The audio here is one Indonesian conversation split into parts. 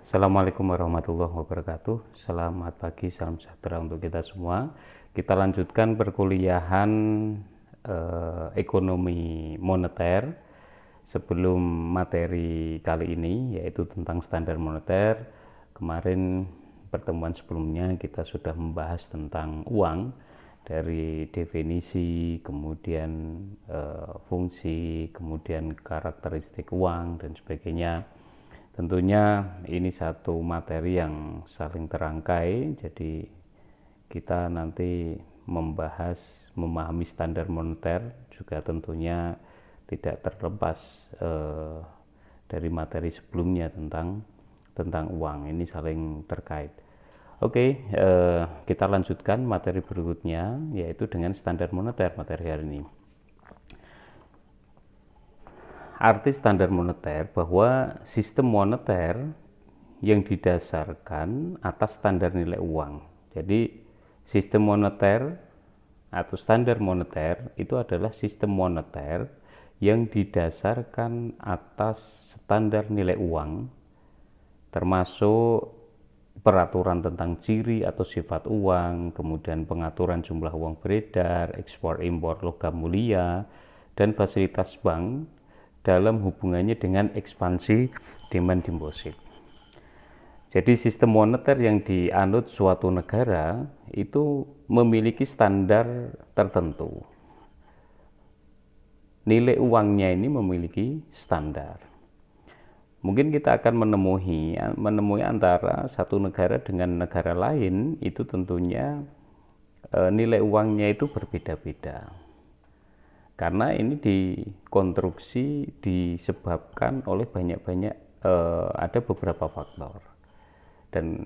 Assalamualaikum warahmatullahi wabarakatuh. Selamat pagi, salam sejahtera untuk kita semua. Kita lanjutkan perkuliahan ekonomi moneter. Sebelum materi kali ini yaitu tentang standar moneter, kemarin pertemuan sebelumnya kita sudah membahas tentang uang, dari definisi, kemudian fungsi, kemudian karakteristik uang dan sebagainya. Tentunya ini satu materi yang saling terangkai, jadi kita nanti memahami standar moneter juga tentunya tidak terlepas dari materi sebelumnya tentang uang. Ini saling terkait. Oke, kita lanjutkan materi berikutnya, yaitu dengan standar moneter materi hari ini. Arti standar moneter bahwa sistem moneter yang didasarkan atas standar nilai uang. Jadi sistem moneter atau standar moneter itu adalah sistem moneter yang didasarkan atas standar nilai uang, termasuk peraturan tentang ciri atau sifat uang, kemudian pengaturan jumlah uang beredar, ekspor impor logam mulia, dan fasilitas bank dalam hubungannya dengan ekspansi demand deposit. Jadi sistem moneter yang dianut suatu negara itu memiliki standar tertentu. Nilai uangnya ini memiliki standar. Mungkin kita akan menemui antara satu negara dengan negara lain, itu tentunya nilai uangnya itu berbeda-beda. Karena ini dikonstruksi disebabkan oleh ada beberapa faktor. Dan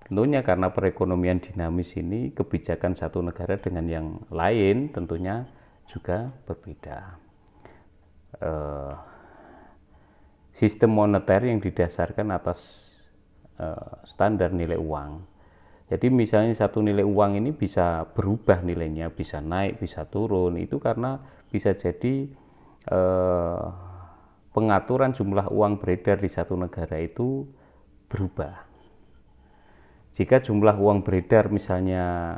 tentunya karena perekonomian dinamis ini, kebijakan satu negara dengan yang lain tentunya juga berbeda. Sistem moneter yang didasarkan atas standar nilai uang. Jadi misalnya satu nilai uang ini bisa berubah nilainya, bisa naik, bisa turun. Itu karena bisa jadi pengaturan jumlah uang beredar di satu negara itu berubah. Jika jumlah uang beredar misalnya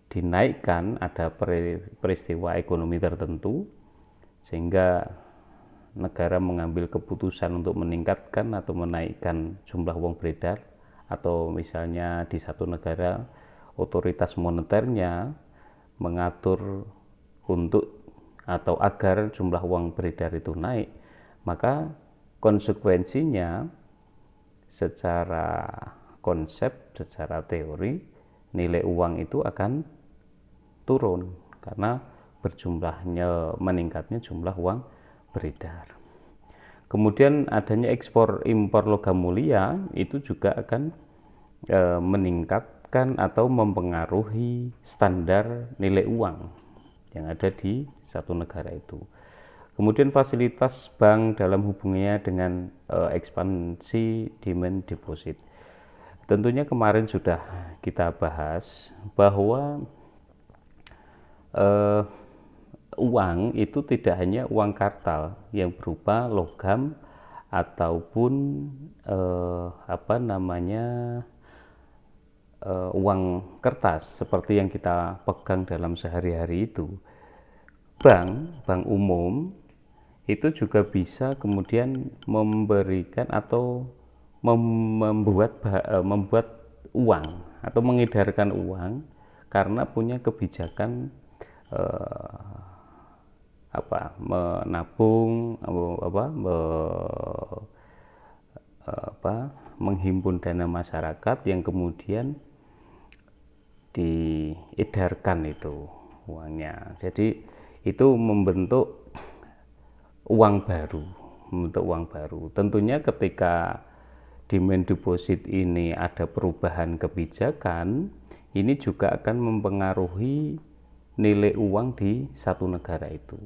dinaikkan, ada peristiwa ekonomi tertentu, sehingga negara mengambil keputusan untuk meningkatkan atau menaikkan jumlah uang beredar, atau misalnya di satu negara otoritas moneternya mengatur untuk atau agar jumlah uang beredar itu naik, maka konsekuensinya secara konsep, secara teori, nilai uang itu akan turun karena meningkatnya jumlah uang beredar. Kemudian adanya ekspor impor logam mulia itu juga akan meningkatkan atau mempengaruhi standar nilai uang yang ada di satu negara itu. Kemudian fasilitas bank dalam hubungannya dengan ekspansi demand deposit. Tentunya kemarin sudah kita bahas bahwa uang itu tidak hanya uang kartal yang berupa logam ataupun uang kertas seperti yang kita pegang dalam sehari-hari itu. Bank umum itu juga bisa kemudian memberikan atau membuat uang atau mengedarkan uang karena punya kebijakan menabung, menghimpun dana masyarakat yang kemudian diedarkan itu uangnya. Jadi itu membentuk uang baru. Tentunya ketika demand deposit ini ada perubahan kebijakan, ini juga akan mempengaruhi nilai uang di satu negara itu.